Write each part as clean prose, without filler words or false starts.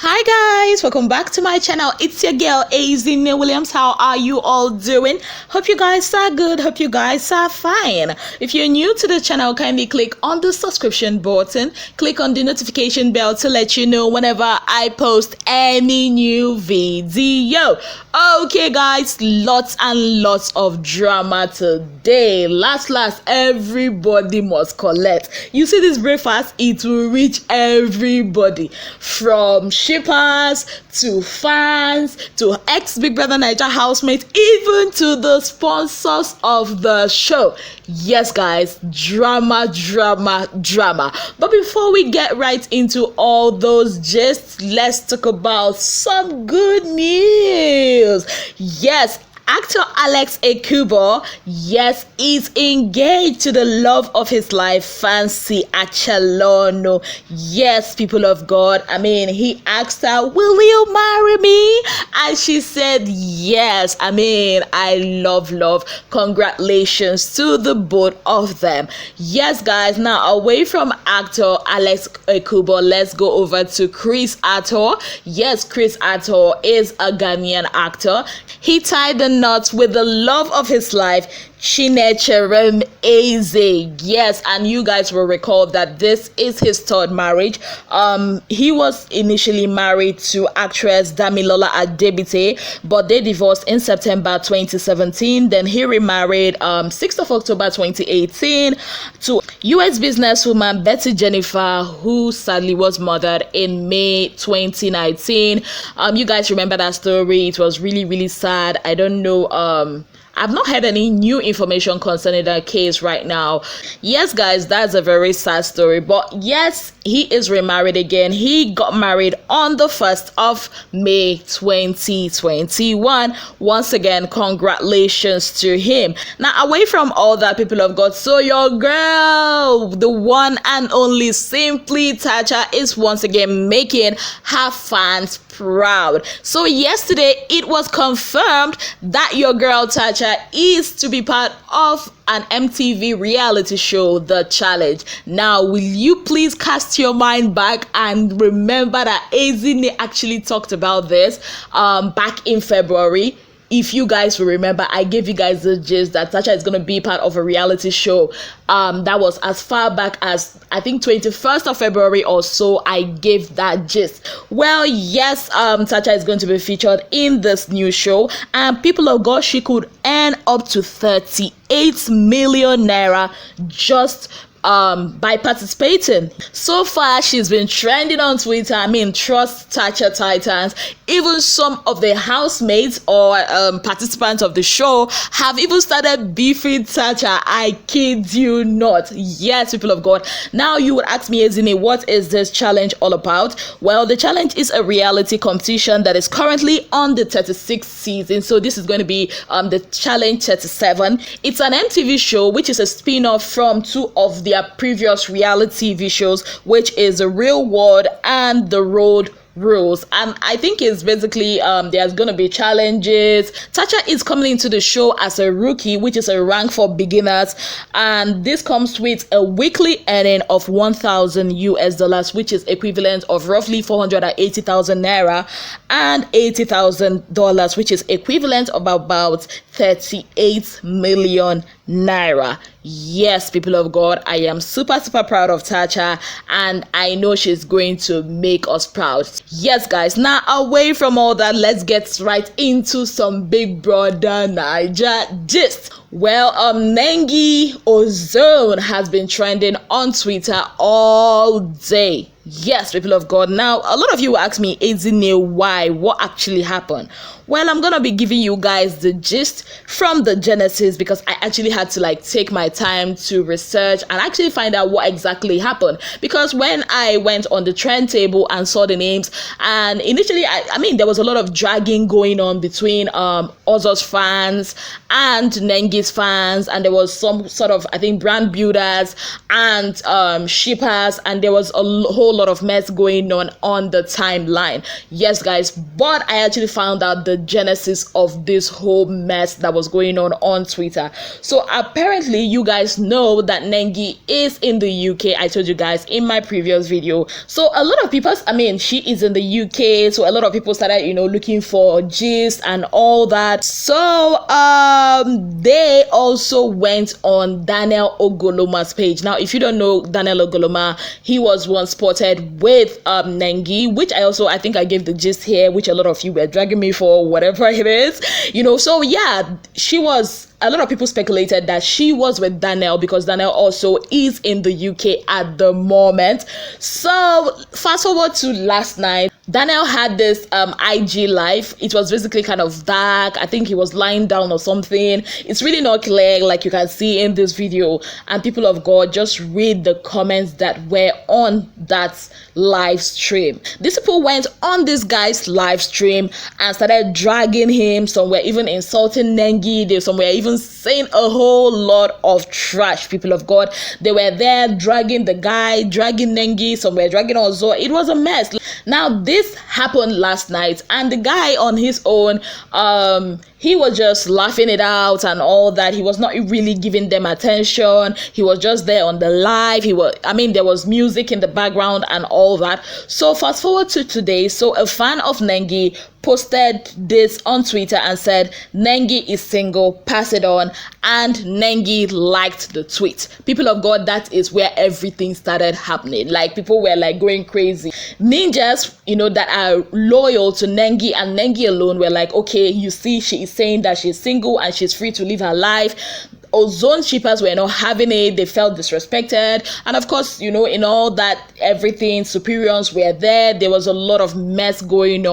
Hi guys, welcome back to my channel. It's your girl Ozone Williams. How are you all doing? Hope you guys are good. Hope you guys are fine. If you're new to the channel, kindly click on the subscription button, click on the notification bell to let you know whenever I post any new video. Okay guys, lots and lots of drama today. Last everybody must collect. You see this breakfast, it will reach everybody, from shippers to fans to ex-Big Brother Naija housemates, even to the sponsors of the show. Yes guys, drama. But before we get right into all those gists, let's talk about some good news. Yes, actor Alex Ekubo, yes, is engaged to the love of his life, Fancy Achalono. Yes, people of God, he asked her, will you marry me? And she said yes. I love. Congratulations to the both of them. Yes, guys, now away from actor Alex Ekubo, let's go over to Chris Attor. Yes, Chris Attor is a Ghanaian actor. He tied the knot with the love of his life, Chinecherem Eze. Yes, and you guys will recall that this is his third marriage. He was initially married to actress Damilola Adebite, but they divorced in September 2017. Then he remarried 6th of October 2018 to US businesswoman Betty Jennifer, who sadly was murdered in May 2019. You guys remember that story? It was really sad. I don't know, I've not heard any new information concerning that case right now. Yes, guys, that's a very sad story. But yes, he is remarried again. He got married on the 1st of May 2021. Once again, congratulations to him. Now, away from all that, people of God, so your girl, the one and only Simply Tcha, is once again making her fans proud. So yesterday, it was confirmed that your girl Tcha is to be part of an MTV reality show, The Challenge. Now, will you please cast your mind back and remember that Ozone actually talked about this back in February? If you guys will remember, I gave you guys the gist that Tcha is going to be part of a reality show. That was as far back as, I think, 21st of February or so. I gave that gist. Well, yes, Tcha is going to be featured in this new show. And people of God, she could earn up to 38 million naira just by participating. So far, she's been trending on Twitter. Trust Tcha Titans. Even some of the housemates or participants of the show have even started beefing Tcha. I kid you not. Yes, people of God. Now you would ask me, Ozone, what is this challenge all about? Well, the challenge is a reality competition that is currently on the 36th season. So this is going to be the challenge 37. It's an MTV show which is a spin-off from two of their previous reality TV shows, which is The Real World and The Road Rules. And I think it's basically there's gonna be challenges. Tcha is coming into the show as a rookie, which is a rank for beginners, and this comes with a weekly earning of $1,000 US, which is equivalent of roughly 480,000 naira, and $80,000, which is equivalent of about 38 million naira. Yes, people of God, I am super proud of Tcha, and I know she's going to make us proud. Yes, guys, now away from all that, let's get right into some Big Brother Naija gist. Well, Nengi Ozone has been trending on Twitter all day. Yes, people of God. Now, a lot of you ask me, Ozone, why? What actually happened? Well, I'm going to be giving you guys the gist from the genesis, because I actually had to take my time to research and actually find out what exactly happened. Because when I went on the trend table and saw the names, and initially, there was a lot of dragging going on between Ozo's fans and Nengi's fans, and there was some sort of, brand builders and shippers, and there was a whole lot of mess going on the timeline. Yes, guys, but I actually found out the genesis of this whole mess that was going on Twitter. So apparently you guys know that Nengi is in the UK. I told you guys in my previous video. So a lot of people, I mean, she is in the UK, so a lot of people started, you know, looking for gist and all that. So they also went on Daniel Ogoloma's page. Now, if you don't know Daniel Ogoloma, he was once spotted with Nengi, which I think I gave the gist here, which a lot of you were dragging me for, whatever it is, you know. So yeah, a lot of people speculated that she was with Daniel because Daniel also is in the UK at the moment. So fast forward to last night, Daniel had this IG live. It was basically kind of dark. I think he was lying down or something. It's really not clear like you can see in this video. And people of God, just read the comments that were on that live stream. These people went on this guy's live stream and started dragging him. Some were even insulting Nengi. Some were even saying a whole lot of trash, people of God. They were there dragging the guy, dragging Nengi. Some were dragging Ozone. It was a mess. Now, this happened last night, and the guy on his own, he was just laughing it out and all that. He was not really giving them attention. He was just there on the live. There was music in the background and all that. So fast forward to today. So a fan of Nengi posted this on Twitter and said, Nengi is single, pass it on. And Nengi liked the tweet. People of God, that is where everything started happening. Like, people were like going crazy. Ninjas, you know, that are loyal to Nengi and Nengi alone were like, okay, you see, she is saying that she's single and she's free to live her life. Ozone shippers were not having it. They felt disrespected. And of course, you know, in all that, everything, superiors were there. There was a lot of mess going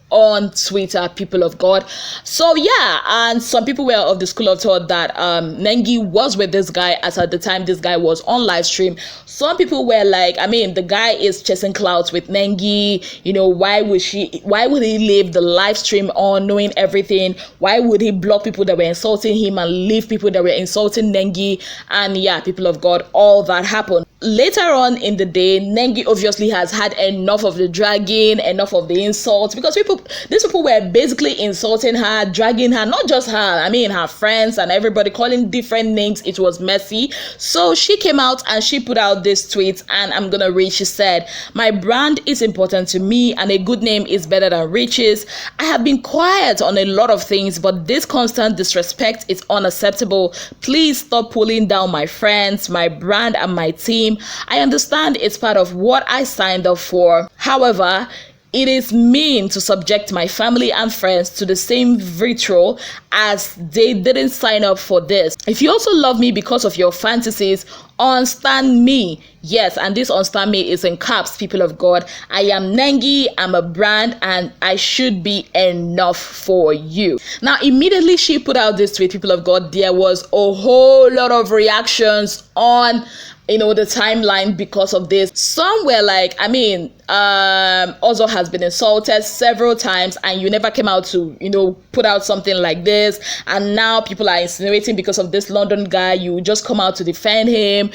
on Twitter, people of God. So yeah, and some people were of the school of thought that Nengi was with this guy as at the time this guy was on live stream. Some people were like, the guy is chasing clouds with Nengi, you know, why would he leave the live stream on knowing everything? Why would he block people that were insulting him and leave people that were insulting Nengi? And yeah, people of God, all that happened. Later on in the day, Nengi obviously has had enough of the dragging, enough of the insults, because these people were basically insulting her, dragging her, not just her, her friends and everybody, calling different names. It was messy. So she came out and she put out this tweet, and I'm gonna read. She said, "My brand is important to me and a good name is better than riches. I have been quiet on a lot of things, but this constant disrespect is unacceptable. Please stop pulling down my friends, my brand and my team. I understand it's part of what I signed up for. However, it is mean to subject my family and friends to the same vitriol as they didn't sign up for this. If you also love me because of your fantasies, Unstan me." Yes, and this Unstan me is in caps, people of God. "I am Nengi, I'm a brand, and I should be enough for you." Now, immediately she put out this tweet, people of God, there was a whole lot of reactions on the timeline because of this. Some were like, Ozone has been insulted several times and you never came out to, put out something like this. And now people are insinuating because of this London guy, you just come out to defend him,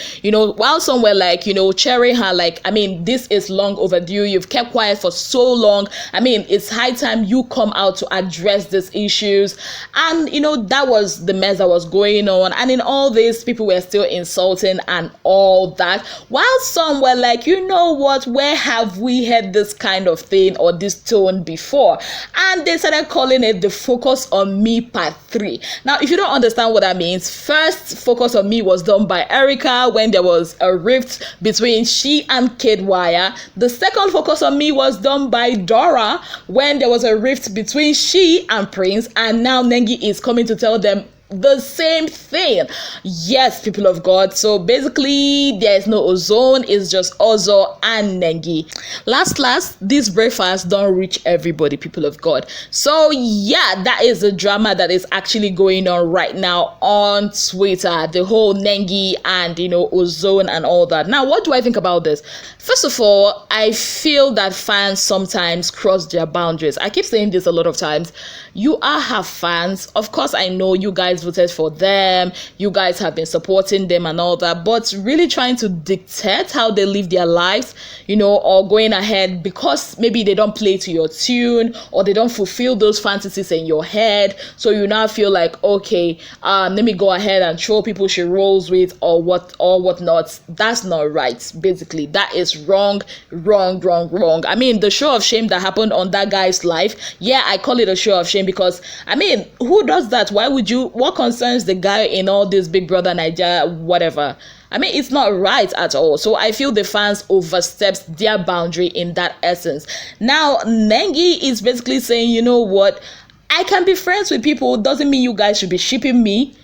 while some were like, cheering her, like, this is long overdue. You've kept quiet for so long. It's high time you come out to address these issues. And, that was the mess that was going on. And in all this, people were still insulting and all that, while some were like, you know what, where have we heard this kind of thing or this tone before? And they started calling it the Focus on Me Part 3. Now, if you don't understand what that means, first Focus on Me was done by Erica when there was a rift between she and Kid Wire. The second Focus on Me was done by Dora when there was a rift between she and Prince, and now Nengi is coming to tell them the same thing. Yes, people of God. So basically, there is no Ozone. It's just Ozone and Nengi. Last, this breakfast don't reach everybody, people of God. So yeah, that is the drama that is actually going on right now on Twitter. The whole Nengi and Ozone and all that. Now, what do I think about this? First of all, I feel that fans sometimes cross their boundaries. I keep saying this a lot of times. You are her fans. Of course, I know you guys guys voted for them, you guys have been supporting them and all that, but really trying to dictate how they live their lives, or going ahead because maybe they don't play to your tune or they don't fulfill those fantasies in your head, so you now feel like, okay, let me go ahead and throw people she rolls with or whatnot. That's not right. Basically, that is wrong. I mean, the show of shame that happened on that guy's life, yeah, I call it a show of shame because, I mean, who does that? Why would you? What concerns the guy in all this Big Brother Nigeria, whatever? I mean, it's not right at all. So I feel the fans oversteps their boundary in that essence. Now, Nengi is basically saying, you know what? I can be friends with people. Doesn't mean you guys should be shipping me.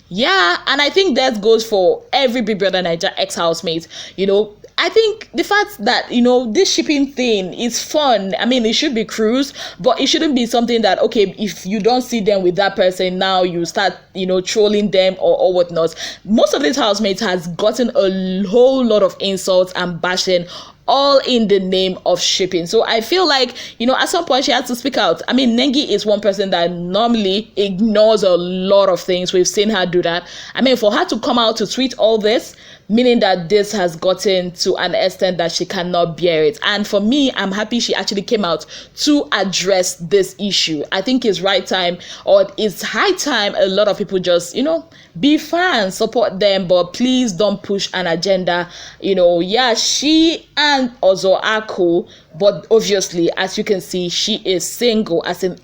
Yeah, and I think that goes for every Big Brother Nigeria ex-housemate. I think the fact that, this shipping thing is fun. I mean, it should be cruise, but it shouldn't be something that, okay, if you don't see them with that person, now you start, trolling them or whatnot. Most of these housemates has gotten a whole lot of insults and bashing, all in the name of shipping. So I feel like, at some point she had to speak out. I mean, Nengi is one person that normally ignores a lot of things. We've seen her do that. I mean, for her to come out to tweet all this, meaning that this has gotten to an extent that she cannot bear it. And for me, I'm happy she actually came out to address this issue. I think it's right time, or it's high time a lot of people just, be fans, support them, but please don't push an agenda. Yeah, she and Ozone are cool, but obviously, as you can see, she is single, as in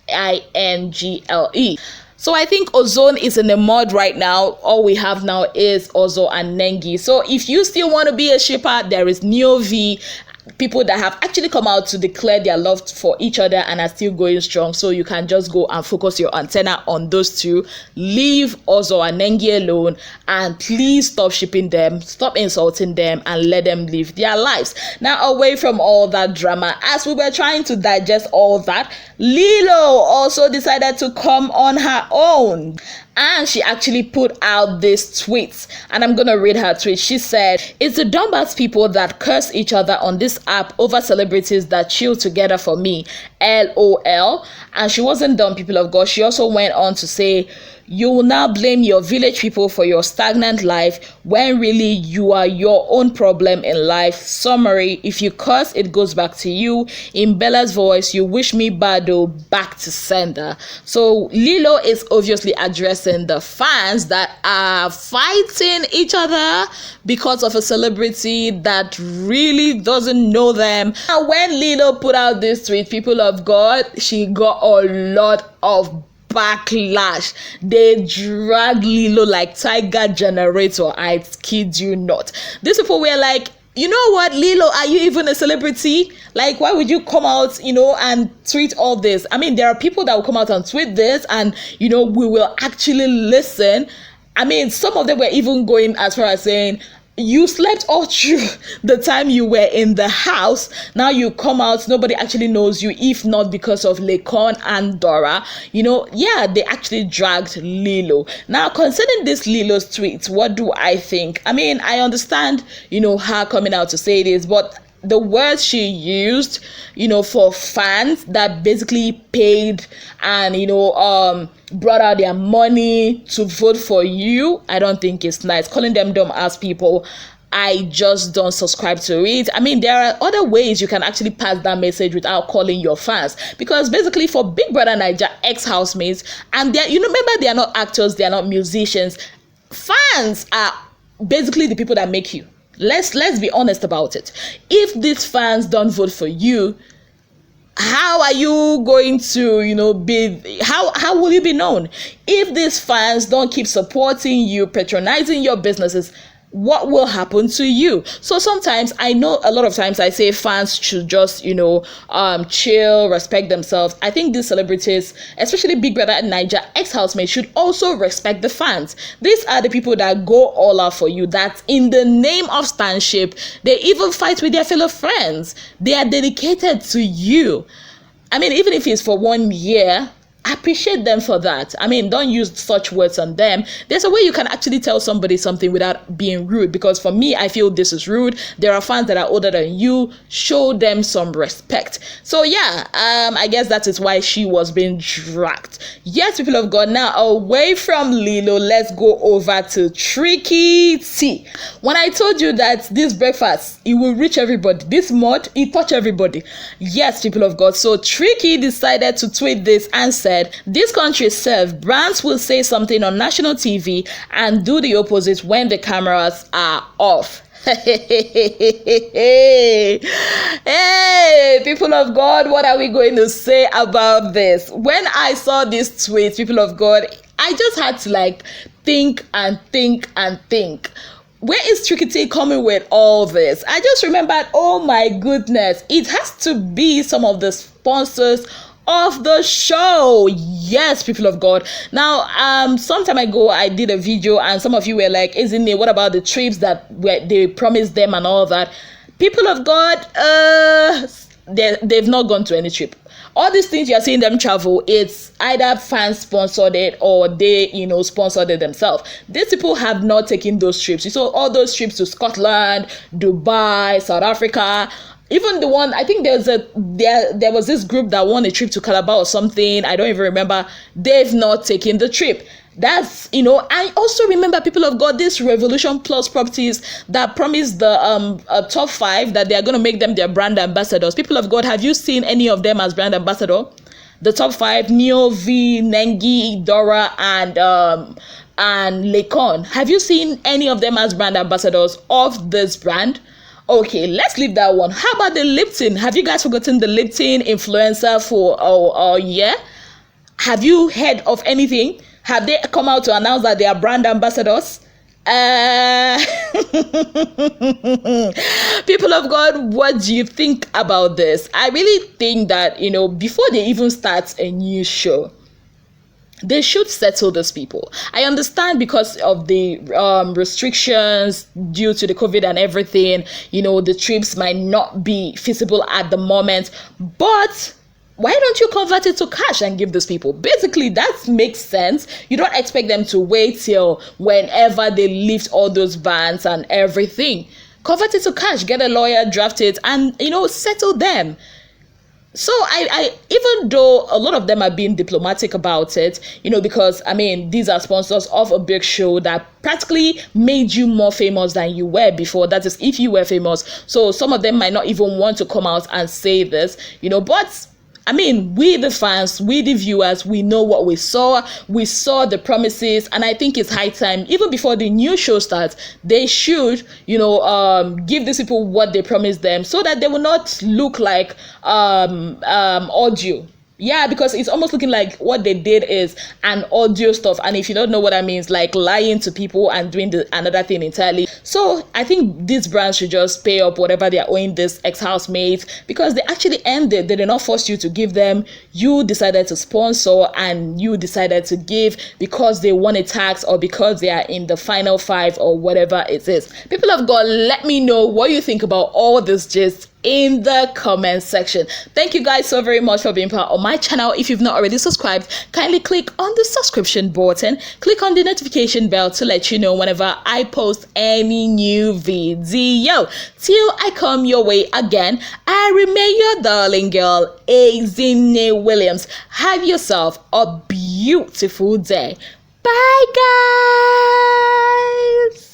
SINGLE. So I think Ozone is in the mud right now. All we have now is Ozone and Nengi. So if you still want to be a shipper, there is Neo V, people that have actually come out to declare their love for each other and are still going strong. So you can just go and focus your antenna on those two. Leave Ozone and Nengi alone, and please stop shipping them, stop insulting them, and let them live their lives. Now, away from all that drama, as we were trying to digest all that, Lilo also decided to come on her own. And she actually put out this tweet, and I'm gonna read her tweet. She said, "It's the dumbass people that curse each other on this app over celebrities that chill together for me, LOL." And she wasn't done, people of God. She also went on to say, "You will now blame your village people for your stagnant life when really you are your own problem in life. Summary, if you curse, it goes back to you. In Bella's voice, you wish me bad, oh, back to sender." So Lilo is obviously addressing the fans that are fighting each other because of a celebrity that really doesn't know them. Now, when Lilo put out this tweet, people of God, she got a lot of backlash. They dragged Lilo like tiger generator. I kid you not. These people were like, you know what, Lilo, are you even a celebrity? Like, why would you come out, and tweet all this? I mean, there are people that will come out and tweet this, and, we will actually listen. I mean, some of them were even going as far as saying, you slept all through the time you were in the house. Now you come out, nobody actually knows you, if not because of Lekon and Dora. Yeah, they actually dragged Lilo. Now, concerning this Lilo's tweet, what do I think? I mean, I understand, her coming out to say this, but the words she used, for fans that basically paid and, brought out their money to vote for you, I don't think it's nice. Calling them dumb ass people, I just don't subscribe to it. I mean, there are other ways you can actually pass that message without calling your fans. Because basically for Big Brother Nigeria ex-housemates, and they're, remember, they are not actors, they are not musicians. Fans are basically the people that make you. Let's be honest about it. If these fans don't vote for you, how are you going to, how will you be known? If these fans don't keep supporting you, patronizing your businesses, what will happen to you? So sometimes, I know a lot of times I say fans should just, chill, respect themselves. I think these celebrities, especially Big Brother and Nigeria ex-housemates, should also respect the fans. These are the people that go all out for you, that in the name of stanship, they even fight with their fellow friends. They are dedicated to you. I mean, even if it's for 1 year, appreciate them for that. I mean, don't use such words on them. There's a way you can actually tell somebody something without being rude, because for me, I feel this is rude. There are fans that are older than you. Show them some respect. So yeah, I guess that is why she was being dragged. Yes, people of God, now away from Lilo, let's go over to Tricky T. When I told you that this breakfast, it will reach everybody, this mud, it touch everybody. Yes, people of God. So Tricky decided to tweet this and said, this country itself, brands will say something on national TV and do the opposite when the cameras are off. Hey, people of God, what are we going to say about this? When I saw this tweet, people of God, I just had to think and think and think. Where is Tricky T coming with all this? I just remembered, oh my goodness, it has to be some of the sponsors of the show. Yes, people of God. Now, some time ago, I did a video and some of you were like, isn't it, what about the trips that they promised them and all that? People of God, they've not gone to any trip. All these things you're seeing them travel, it's either fans sponsored it or they, sponsored it themselves. These people have not taken those trips. You saw all those trips to Scotland, Dubai, South Africa. Even the one, I think there was this group that won a trip to Calabar or something. I don't even remember. They've not taken the trip. That's, I also remember, people of God, this Revolution Plus properties that promised the top 5 that they are going to make them their brand ambassadors. People of God, have you seen any of them as brand ambassador? The top 5, Neo, V, Nengi, Dora, and Lekon. Have you seen any of them as brand ambassadors of this brand? Okay, let's leave that one. How about the Lipton? Have you guys forgotten the Lipton influencer for yeah? Have you heard of anything? Have they come out to announce that they are brand ambassadors? People of God, what do you think about this? I really think that, before they even start a new show, they should settle these people. I understand because of the restrictions due to the COVID and everything, the trips might not be feasible at the moment, but why don't you convert it to cash and give these people? Basically, that makes sense. You don't expect them to wait till whenever they lift all those bans and everything. Convert it to cash, get a lawyer, draft it, and, settle them. So I even though a lot of them are being diplomatic about it, because these are sponsors of a big show that practically made you more famous than you were before. That is, if you were famous. So some of them might not even want to come out and say this, but we the fans, we the viewers, we know what we saw. We saw the promises, and I think it's high time, even before the new show starts, they should, give these people what they promised them, so that they will not look like audio. Yeah, because it's almost looking like what they did is an audio stuff. And if you don't know what that means, like lying to people and doing another thing entirely. So I think these brands should just pay up whatever they are owing this ex-housemates, because they actually ended. They did not force you to give them. You decided to sponsor and you decided to give because they won a tax or because they are in the final 5 or whatever it is. People of God, let me know what you think about all this gist in the comment section. Thank you guys so very much for being part of my channel. If you've not already subscribed, kindly click on the subscription button, click on the notification bell to let you know whenever I post any new video. Till I come your way again, I remain your darling girl, Ozone Williams. Have yourself a beautiful day. Bye guys.